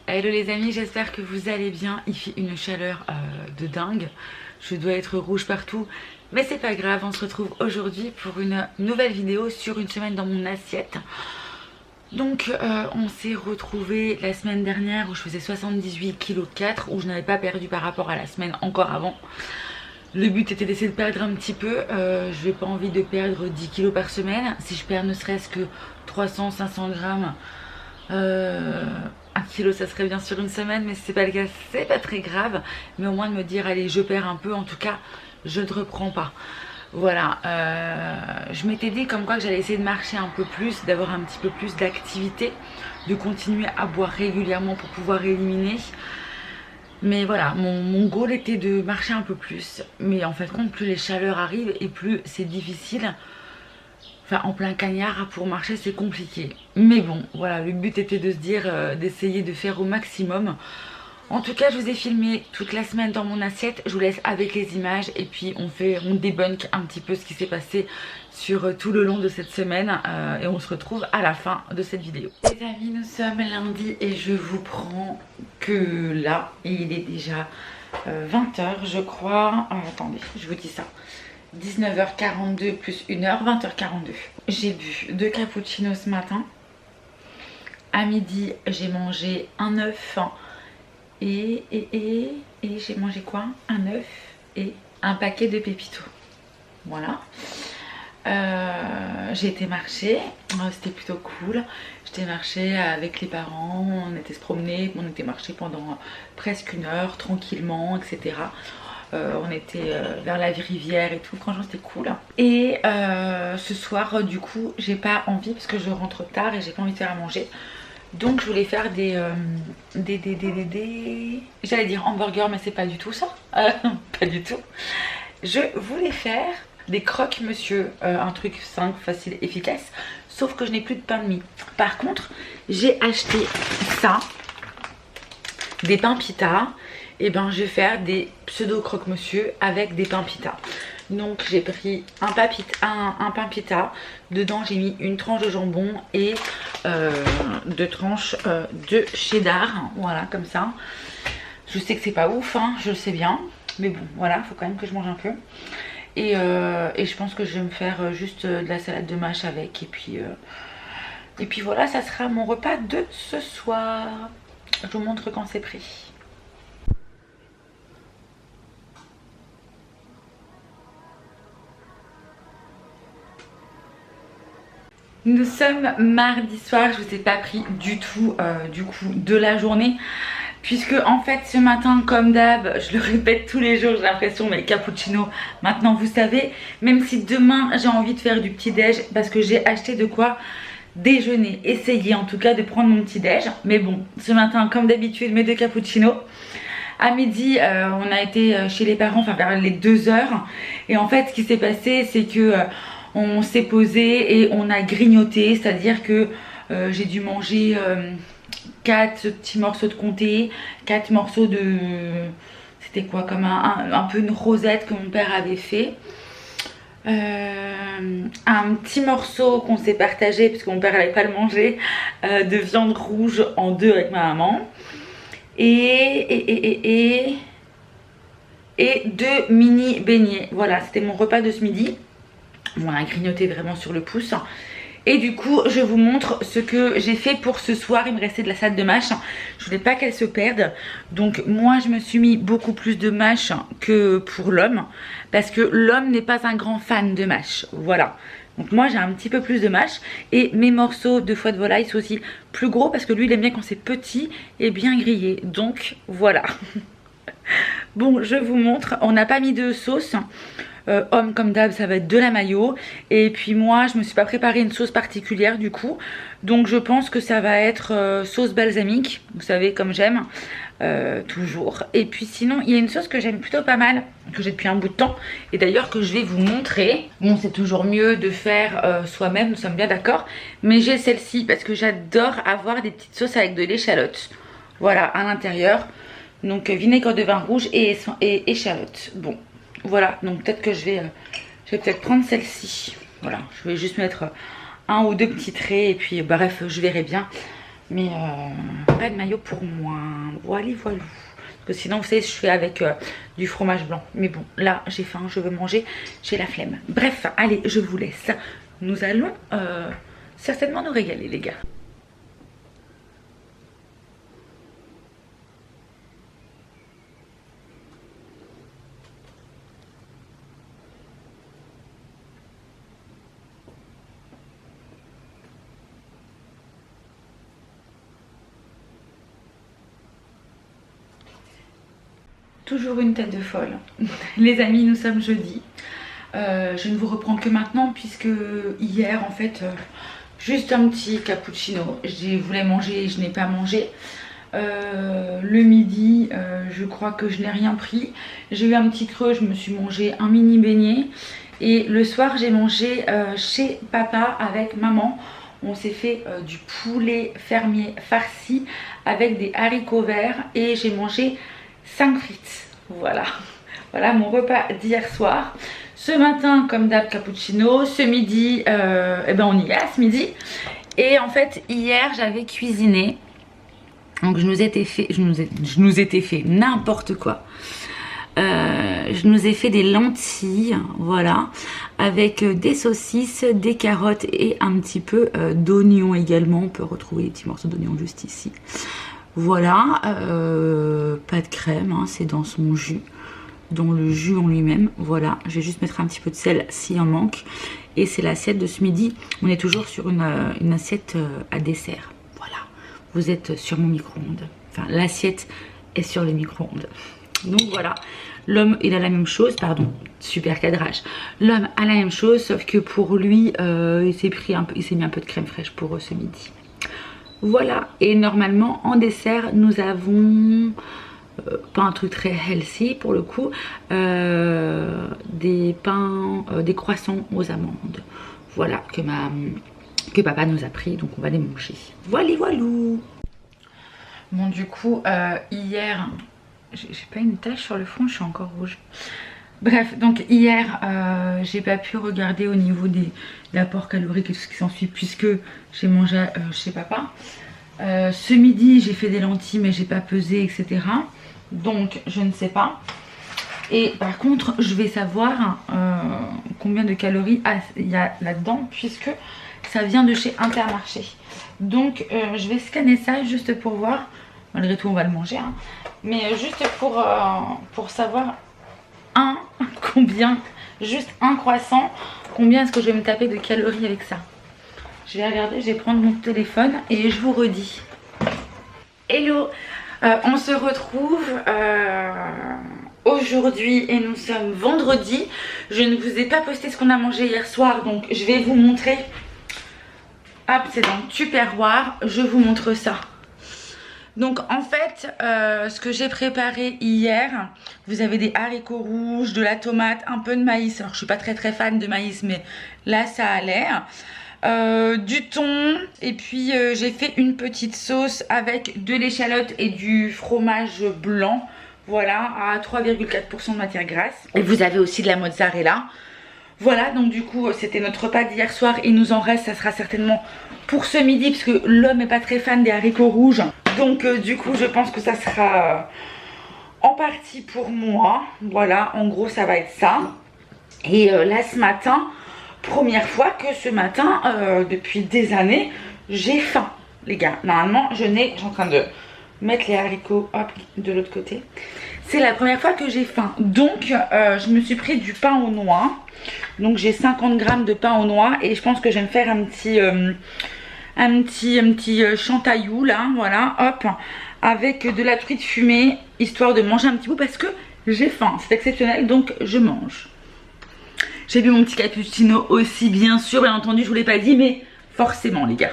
Hello les amis, j'espère que vous allez bien. Il fait une chaleur de dingue. Je dois être rouge partout, mais c'est pas grave. On se retrouve aujourd'hui pour une nouvelle vidéo sur une semaine dans mon assiette. Donc on s'est retrouvé la semaine dernière où je faisais 78,4 kg, où je n'avais pas perdu par rapport à la semaine encore avant. Le but était d'essayer de perdre un petit peu. Je n'ai pas envie de perdre 10 kg par semaine. Si je perds ne serait-ce que 300-500 grammes, 1 kilo ça serait bien sur une semaine, mais si c'est pas le cas c'est pas très grave, mais au moins de me dire allez je perds un peu, en tout cas je ne reprends pas. Voilà, je m'étais dit comme quoi que j'allais essayer de marcher un peu plus, d'avoir un petit peu plus d'activité, de continuer à boire régulièrement pour pouvoir éliminer. Mais voilà, mon goal était de marcher un peu plus, mais en fait compte plus les chaleurs arrivent et plus c'est difficile. Enfin, en plein cagnard, pour marcher, c'est compliqué. Mais bon, voilà, le but était de se dire, d'essayer de faire au maximum. En tout cas, je vous ai filmé toute la semaine dans mon assiette. Je vous laisse avec les images et puis on débunk un petit peu ce qui s'est passé sur tout le long de cette semaine. Et on se retrouve à la fin de cette vidéo. Les amis, nous sommes lundi et je vous prends que là. Il est déjà 20 h, je crois. Attendez, je vous dis ça. 19h42 plus 1h, 20h42. J'ai bu 2 cappuccinos ce matin. À midi, j'ai mangé un œuf et j'ai mangé quoi? Un œuf et un paquet de pépitos. Voilà. J'ai été marcher, c'était plutôt cool. J'étais marcher avec les parents, on était se promener, on était marcher pendant presque 1 heure tranquillement, etc. On était vers la rivière et tout, franchement c'était cool. Et ce soir du coup j'ai pas envie parce que je rentre tard et j'ai pas envie de faire à manger. Donc je voulais faire j'allais dire hamburger, mais c'est pas du tout ça. Pas du tout. Je voulais faire des croque-monsieur, un truc simple, facile, efficace. Sauf que je n'ai plus de pain de mie. Par contre j'ai acheté ça, des pains pita. Et ben je vais faire des pseudo croque-monsieur avec des pains pita. Donc j'ai pris un pain pita. Dedans j'ai mis une tranche de jambon et 2 tranches de cheddar. Voilà, comme ça. Je sais que c'est pas ouf, hein, je le sais bien. Mais bon, voilà, faut quand même que je mange un peu. Et je pense que je vais me faire juste de la salade de mâche avec. Et puis voilà, ça sera mon repas de ce soir. Je vous montre quand c'est pris. Nous sommes mardi soir, je vous ai pas pris du tout du coup de la journée. Puisque en fait ce matin comme d'hab, je le répète tous les jours, j'ai l'impression, mais cappuccino, maintenant vous savez. Même si demain j'ai envie de faire du petit déj parce que j'ai acheté de quoi déjeuner. Essayer en tout cas de prendre mon petit déj. Mais bon, ce matin comme d'habitude mes 2 cappuccinos. À midi on a été chez les parents, enfin vers les 2 h. Et en fait ce qui s'est passé c'est que... on s'est posé et on a grignoté, c'est-à-dire que j'ai dû manger 4 petits morceaux de comté, 4 morceaux de... C'était quoi, comme un peu une rosette que mon père avait fait. Un petit morceau qu'on s'est partagé, parce que mon père n'allait pas le manger, de viande rouge en 2 avec ma maman. Et 2 mini beignets. Voilà, c'était mon repas de ce midi. On a grignoté vraiment sur le pouce. Et du coup je vous montre ce que j'ai fait pour ce soir. Il me restait de la salade de mâche. Je voulais pas qu'elle se perde. Donc moi je me suis mis beaucoup plus de mâche que pour l'homme. Parce que l'homme n'est pas un grand fan de mâche. Voilà. Donc moi j'ai un petit peu plus de mâche. Et mes morceaux de foie de volaille sont aussi plus gros. Parce que lui il aime bien quand c'est petit et bien grillé. Donc voilà. Bon, je vous montre. On n'a pas mis de sauce. Homme comme d'hab ça va être de la mayo. Et puis moi je me suis pas préparé une sauce particulière du coup. Donc je pense que ça va être sauce balsamique. Vous savez comme j'aime toujours. Et puis sinon il y a une sauce que j'aime plutôt pas mal, que j'ai depuis un bout de temps. Et d'ailleurs que je vais vous montrer. Bon c'est toujours mieux de faire soi-même, nous sommes bien d'accord. Mais j'ai celle-ci parce que j'adore avoir des petites sauces avec de l'échalote. Voilà à l'intérieur. Donc vinaigre de vin rouge et échalote. Bon. Voilà, donc peut-être que je vais peut-être prendre celle-ci. Voilà, je vais juste mettre 1 ou 2 petits traits et puis bref, je verrai bien. Mais pas de maillot pour moi. Voilà, voilà. Parce que sinon, vous savez, je fais avec du fromage blanc. Mais bon, là, j'ai faim, je veux manger, j'ai la flemme. Bref, allez, je vous laisse. Nous allons certainement nous régaler, les gars. Toujours une tête de folle. Les amis, nous sommes jeudi. Je ne vous reprends que maintenant puisque hier en fait juste un petit cappuccino. Je voulais manger et je n'ai pas mangé. Le midi je crois que je n'ai rien pris. J'ai eu un petit creux, je me suis mangé un mini beignet. Et le soir j'ai mangé chez papa avec maman. On s'est fait du poulet fermier farci avec des haricots verts et j'ai mangé 5 frites. Voilà. Voilà mon repas d'hier soir. Ce matin, comme d'hab, cappuccino. Ce midi, eh ben on y est à ce midi. Et en fait, hier, j'avais cuisiné. Donc, je nous étais fait n'importe quoi. Je nous ai fait des lentilles, voilà, avec des saucisses, des carottes et un petit peu d'oignons également. On peut retrouver les petits morceaux d'oignons juste ici. Voilà, pas de crème, hein, c'est dans son jus, dans le jus en lui-même. Voilà, je vais juste mettre un petit peu de sel s'il en manque. Et c'est l'assiette de ce midi. On est toujours sur une assiette à dessert. Voilà, vous êtes sur mon micro-ondes. Enfin, l'assiette est sur le micro-ondes. Donc voilà, l'homme il a la même chose, pardon, super cadrage. L'homme a la même chose, sauf que pour lui, il s'est mis un peu de crème fraîche pour ce midi. Voilà, et normalement en dessert nous avons pas un truc très healthy pour le coup, des pains, des croissants aux amandes. Voilà, que papa nous a pris, donc on va les manger. Voilà, voilà. Bon, du coup, hier, j'ai pas une tache sur le front, je suis encore rouge. Bref, donc hier, j'ai pas pu regarder au niveau des apports caloriques et tout ce qui s'ensuit puisque j'ai mangé chez papa. Ce midi, j'ai fait des lentilles mais j'ai pas pesé, etc. Donc, je ne sais pas. Et par contre, je vais savoir combien de calories il y a là-dedans puisque ça vient de chez Intermarché. Donc, je vais scanner ça juste pour voir. Malgré tout, on va le manger. Hein. Mais juste pour savoir combien, juste un croissant, combien est-ce que je vais me taper de calories avec ça. Je vais regarder, je vais prendre mon téléphone et je vous redis. Hello, on se retrouve aujourd'hui et nous sommes vendredi. Je ne vous ai pas posté ce qu'on a mangé hier soir, donc je vais vous montrer. Hop, c'est dans le Tupperware, je vous montre ça. Donc en fait, ce que j'ai préparé hier, vous avez des haricots rouges, de la tomate, un peu de maïs. Alors je suis pas très fan de maïs, mais là ça a l'air. Du thon, et puis j'ai fait une petite sauce avec de l'échalote et du fromage blanc. Voilà, à 3,4% de matière grasse. Et vous avez aussi de la mozzarella. Voilà, donc du coup c'était notre repas d'hier soir. Il nous en reste, ça sera certainement pour ce midi, parce que l'homme n'est pas très fan des haricots rouges. Donc du coup je pense que ça sera en partie pour moi. Voilà, en gros ça va être ça. Et là ce matin, première fois que ce matin, depuis des années, j'ai faim les gars. Normalement je suis en train de mettre les haricots hop, de l'autre côté. C'est la première fois que j'ai faim. Donc je me suis pris du pain aux noix. Donc j'ai 50 grammes de pain aux noix. Et je pense que je vais me faire un petit chantaillou là, voilà, hop, avec de la truite fumée, histoire de manger un petit bout parce que j'ai faim, c'est exceptionnel, donc je mange. J'ai bu mon petit cappuccino aussi, bien sûr, bien entendu, je vous l'ai pas dit, mais forcément les gars.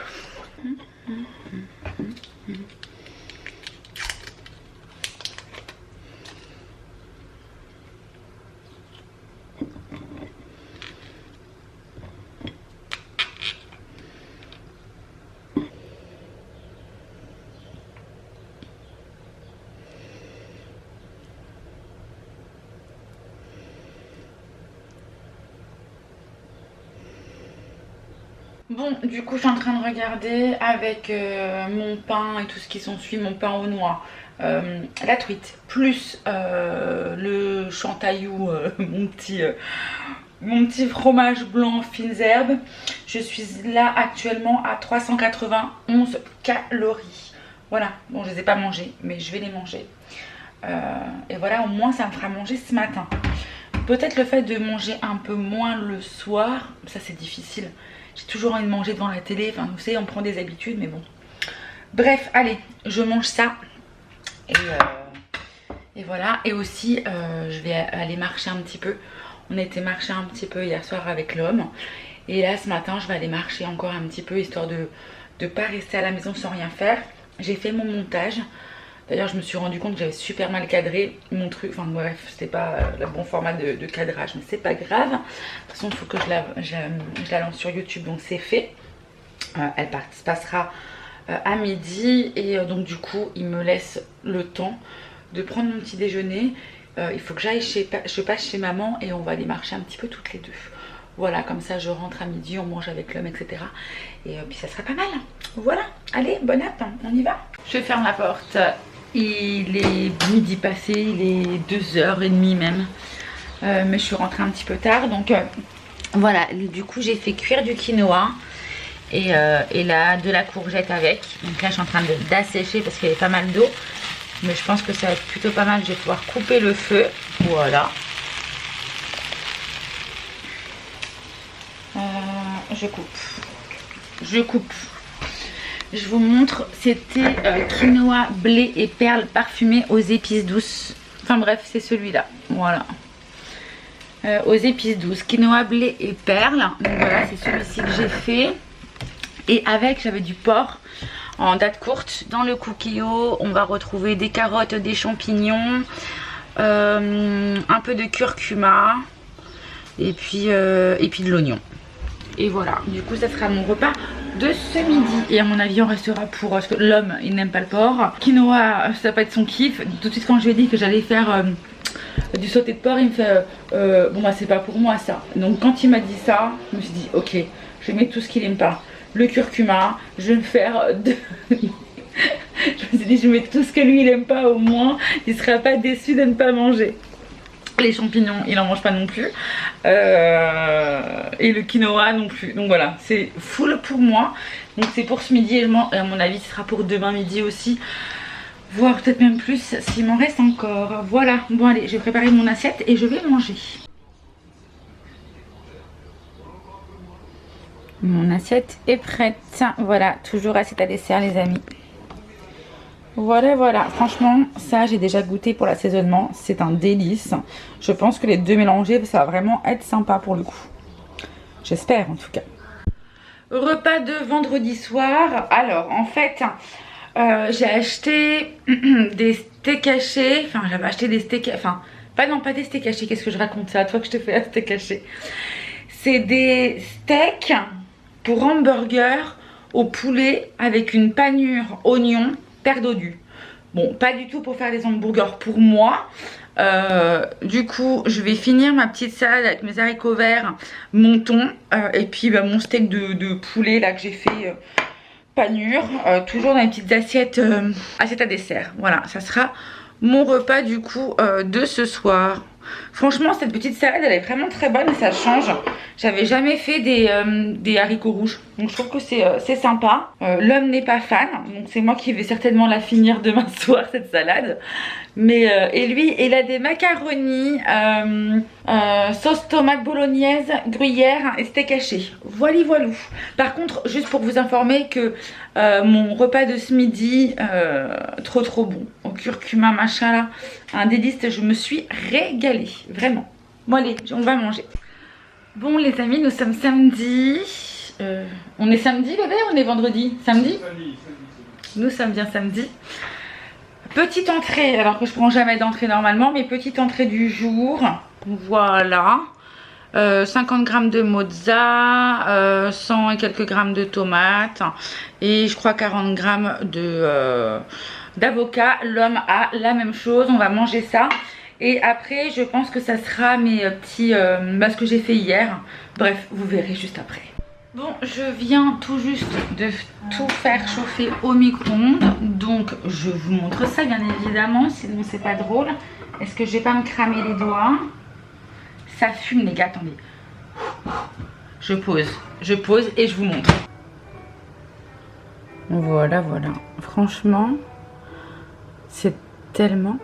Bon, du coup, je suis en train de regarder avec mon pain et tout ce qui s'ensuit, mon pain aux noix, la truite, plus le chantaillou, mon petit fromage blanc fines herbes. Je suis là actuellement à 391 calories. Voilà, bon, je les ai pas mangées, mais je vais les manger. Et voilà, au moins, ça me fera manger ce matin. Peut-être le fait de manger un peu moins le soir, ça c'est difficile. J'ai toujours envie de manger devant la télé, enfin vous savez, on prend des habitudes, mais bon. Bref, allez, je mange ça. Et voilà, et aussi je vais aller marcher un petit peu. On était marcher un petit peu hier soir avec l'homme. Et là ce matin, je vais aller marcher encore un petit peu, histoire de ne pas rester à la maison sans rien faire. J'ai fait mon montage. D'ailleurs, je me suis rendu compte que j'avais super mal cadré mon truc. Enfin bref, c'était pas le bon format de cadrage, mais c'est pas grave. De toute façon, il faut que je la lance sur YouTube, donc c'est fait. Elle se passera à midi. Et donc du coup, il me laisse le temps de prendre mon petit déjeuner. Il faut que je passe chez maman et on va aller marcher un petit peu toutes les deux. Voilà, comme ça je rentre à midi, on mange avec l'homme, etc. Et puis ça sera pas mal. Voilà, allez, bon app, on y va. Je ferme la porte. Il est midi passé, il est 2h30 même. Mais je suis rentrée un petit peu tard. Donc voilà, du coup j'ai fait cuire du quinoa. Et là, de la courgette avec. Donc là je suis en train d'assécher parce qu'il y avait pas mal d'eau. Mais je pense que ça va être plutôt pas mal. Je vais pouvoir couper le feu. Voilà. Je coupe. Je vous montre, c'était quinoa, blé et perles parfumées aux épices douces. Enfin bref, c'est celui-là. Voilà. Aux épices douces, quinoa, blé et perles. Donc voilà, c'est celui-ci que j'ai fait. Et avec, j'avais du porc en date courte. Dans le cookéo, on va retrouver des carottes, des champignons, un peu de curcuma et puis de l'oignon. Et voilà, du coup ça sera mon repas de ce midi. Et à mon avis on restera pour, parce que l'homme il n'aime pas le porc. Quinoa ça va pas être son kiff. Tout de suite quand je lui ai dit que j'allais faire du sauté de porc, il me fait bon bah c'est pas pour moi ça. Donc quand il m'a dit ça, je me suis dit ok, je vais mettre tout ce qu'il aime pas. Le curcuma, je vais me faire de... je me suis dit je vais mettre tout ce que lui il aime pas, au moins il sera pas déçu de ne pas manger. Les champignons il en mange pas non plus, et le quinoa non plus. Donc voilà, c'est full pour moi. Donc c'est pour ce midi et à mon avis ce sera pour demain midi aussi, voire peut-être même plus s'il m'en reste encore. Voilà, bon allez, je vais préparer mon assiette et je vais manger. Mon assiette est prête. Voilà, toujours assiette à dessert les amis. Voilà, voilà, franchement ça j'ai déjà goûté pour l'assaisonnement, c'est un délice. Je pense que les deux mélangés ça va vraiment être sympa pour le coup. J'espère en tout cas. Repas de vendredi soir. Alors en fait j'ai acheté des steaks hachés. Enfin j'avais acheté des steaks, enfin pas des steaks hachés, qu'est-ce que je raconte, ça à toi que je te fais un steak haché. C'est des steaks pour hamburger au poulet avec une panure oignon perdu. Bon, pas du tout pour faire des hamburgers pour moi. Du coup, je vais finir ma petite salade avec mes haricots verts, mon thon et puis bah, mon steak de poulet là que j'ai fait panure. Toujours dans les petites assiettes, assiettes à dessert. Voilà, ça sera mon repas du coup de ce soir. Franchement cette petite salade elle est vraiment très bonne et ça change. J'avais jamais fait des haricots rouges, donc je trouve que c'est sympa. L'homme n'est pas fan, donc c'est moi qui vais certainement la finir demain soir cette salade. Mais et lui il a des macaronis, sauce tomate bolognaise, gruyère et steak haché. Voilà voilou. Par contre juste pour vous informer que mon repas de ce midi trop bon, au curcuma machin là, un délice, je me suis régalée vraiment. Bon allez, on va manger. Bon les amis, nous sommes samedi. On est samedi bébé, on est vendredi? Samedi. Nous sommes bien samedi. Petite entrée, alors que je prends jamais d'entrée normalement, mais petite entrée du jour. Voilà. 50 g de mozza, 100 et quelques grammes de tomates et je crois 40 g d'avocat. L'homme a la même chose, on va manger ça. Et après je pense que ça sera mes petits ce que j'ai fait hier. Bref, vous verrez juste après. Bon, je viens tout juste de tout faire chauffer au micro-ondes. Donc, je vous montre ça, bien évidemment. Sinon, c'est pas drôle. Est-ce que je vais pas me cramer les doigts? Ça fume, les gars. Attendez. Je pose et je vous montre. Voilà, voilà. Franchement, c'est tellement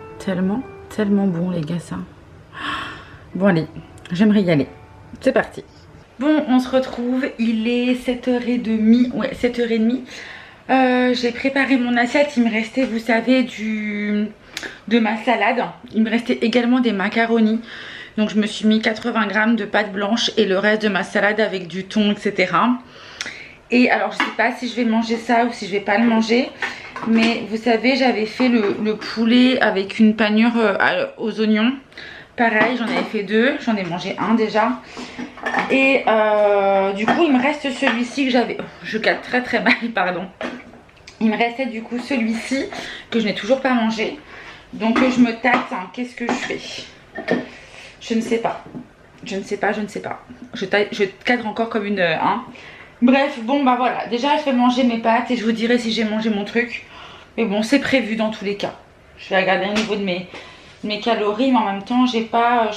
bon, les gars, ça. Bon, allez, j'aimerais y aller. C'est parti. Bon, on se retrouve, il est 7h30, ouais 7h30. J'ai préparé mon assiette, il me restait, vous savez, de ma salade. Il me restait également des macaronis. Donc je me suis mis 80 g de pâte blanche et le reste de ma salade avec du thon, etc. Et alors je sais pas si je vais manger ça ou si je vais pas le manger. Mais vous savez, j'avais fait le poulet avec une panure aux oignons. Pareil, j'en avais fait 2, j'en ai mangé un déjà. Et du coup, il me reste celui-ci que j'avais... Je cale très mal, pardon. Il me restait du coup celui-ci que je n'ai toujours pas mangé. Donc je me tâte, hein. Qu'est-ce que je fais? Je ne sais pas. Je ne sais pas. Je cadre encore comme une... Hein. Bref, bon bah voilà. Déjà, je vais manger mes pâtes et je vous dirai si j'ai mangé mon truc. Mais bon, c'est prévu dans tous les cas. Je vais regarder au niveau de mes calories, mais en même temps j'ai pas...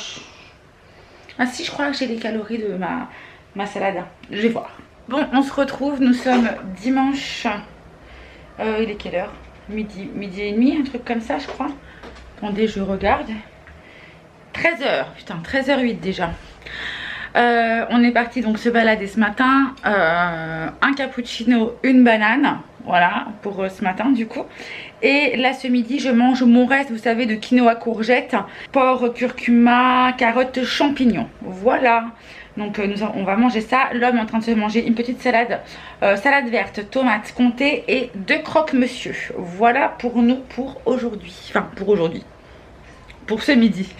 Ah si, je crois que j'ai les calories de ma salade. Je vais voir. Bon, on se retrouve, nous sommes dimanche. Il est quelle heure? Midi et demi, un truc comme ça je crois. Attendez, je regarde. 13h, putain, 13h08 déjà. On est parti donc se balader ce matin. Un cappuccino, une banane. Voilà, pour ce matin du coup. Et là ce midi je mange mon reste, vous savez, de quinoa courgette, porc, curcuma, carottes, champignons. Voilà. Donc on va manger ça. L'homme est en train de se manger une petite salade. Salade verte, tomate, comté et 2 croque-monsieur. Voilà pour nous pour aujourd'hui. Enfin pour aujourd'hui. Pour ce midi.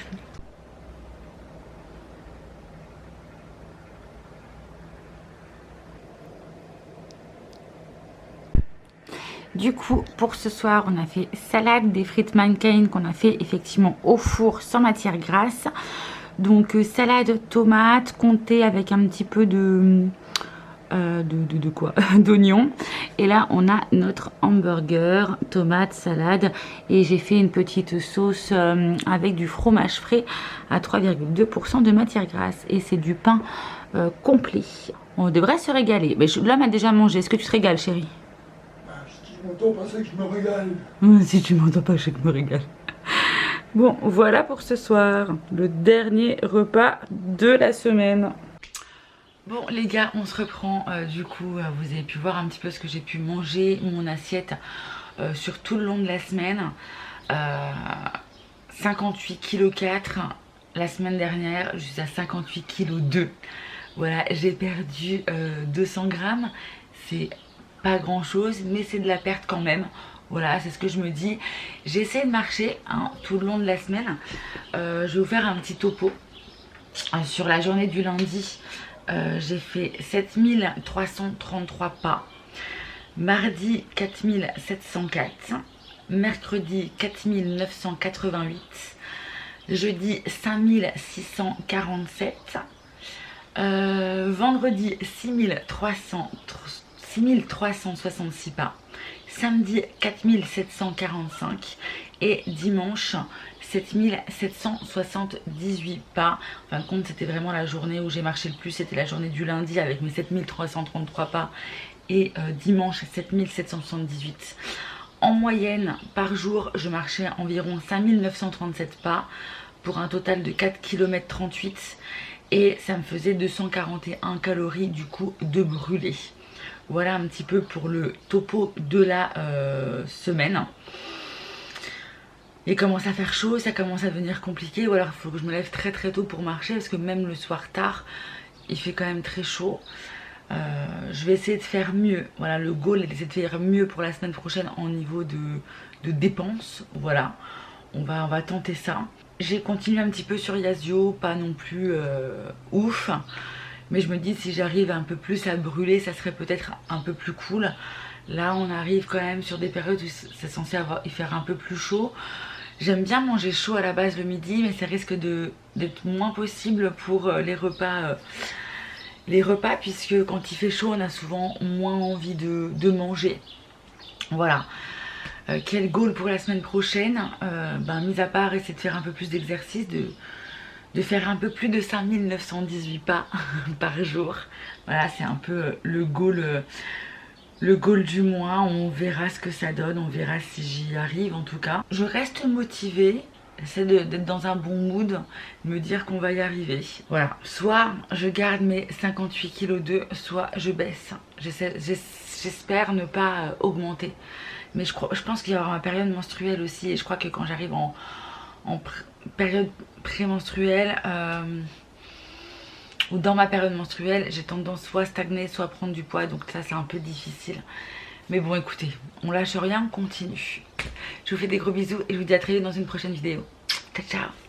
Du coup, pour ce soir, on a fait salade, des frites mannequin qu'on a fait effectivement au four sans matière grasse. Donc salade, tomate, comté avec un petit peu de quoi d'oignon. Et là, on a notre hamburger, tomate, salade. Et j'ai fait une petite sauce avec du fromage frais à 3,2% de matière grasse. Et c'est du pain complet. On devrait se régaler. Mais l'homme a déjà mangé. Est-ce que tu te régales, chérie? Si tu m'entends pas, c'est que je me régale. Si tu m'entends pas, c'est que je me régale. Bon, voilà pour ce soir, le dernier repas de la semaine. Bon les gars, on se reprend. Du coup, vous avez pu voir un petit peu ce que j'ai pu manger, mon assiette sur tout le long de la semaine. 58,4 kg la semaine dernière, je suis à 58,2 kg. Voilà, j'ai perdu 200 grammes. C'est pas grand chose, mais c'est de la perte quand même. Voilà, c'est ce que je me dis. J'essaie de marcher hein, tout le long de la semaine. Je vais vous faire un petit topo. Sur la journée du lundi, j'ai fait 7333 pas. Mardi, 4704. Mercredi, 4988. Jeudi, 5647. Vendredi, 6366 pas. Samedi 4745 et dimanche 7778 pas. En fin de compte, c'était vraiment la journée où j'ai marché le plus. C'était la journée du lundi avec mes 7333 pas et dimanche 7778. En moyenne par jour, je marchais environ 5937 pas pour un total de 4 km 38 et ça me faisait 241 calories du coup de brûlé. Voilà un petit peu pour le topo de la semaine. Il commence à faire chaud, ça commence à devenir compliqué. Ou alors il faut que je me lève très tôt pour marcher parce que même le soir tard, il fait quand même très chaud. Je vais essayer de faire mieux. Voilà, le goal est d'essayer de faire mieux pour la semaine prochaine en niveau de dépenses. Voilà, on va tenter ça. J'ai continué un petit peu sur Yazio, pas non plus ouf. Mais je me dis si j'arrive un peu plus à brûler, ça serait peut-être un peu plus cool. Là on arrive quand même sur des périodes où c'est censé y faire un peu plus chaud. J'aime bien manger chaud à la base le midi, mais ça risque d'être moins possible pour les repas les repas, puisque quand il fait chaud on a souvent moins envie de manger. Voilà. Quel goal pour la semaine prochaine? Mis à part essayer de faire un peu plus d'exercice, de faire un peu plus de 5918 pas par jour. Voilà, c'est un peu le goal du mois. On verra ce que ça donne, on verra si j'y arrive en tout cas. Je reste motivée, j'essaie d'être dans un bon mood, me dire qu'on va y arriver. Voilà, soit je garde mes 58 kg soit je baisse. J'espère ne pas augmenter. Mais je pense qu'il y aura ma période menstruelle aussi. Et je crois que quand j'arrive en période prémenstruelle ou dans ma période menstruelle, j'ai tendance soit à stagner, soit à prendre du poids. Donc ça c'est un peu difficile. Mais bon écoutez, on lâche rien, on continue. Je vous fais des gros bisous et je vous dis à très vite dans une prochaine vidéo. Ciao ciao.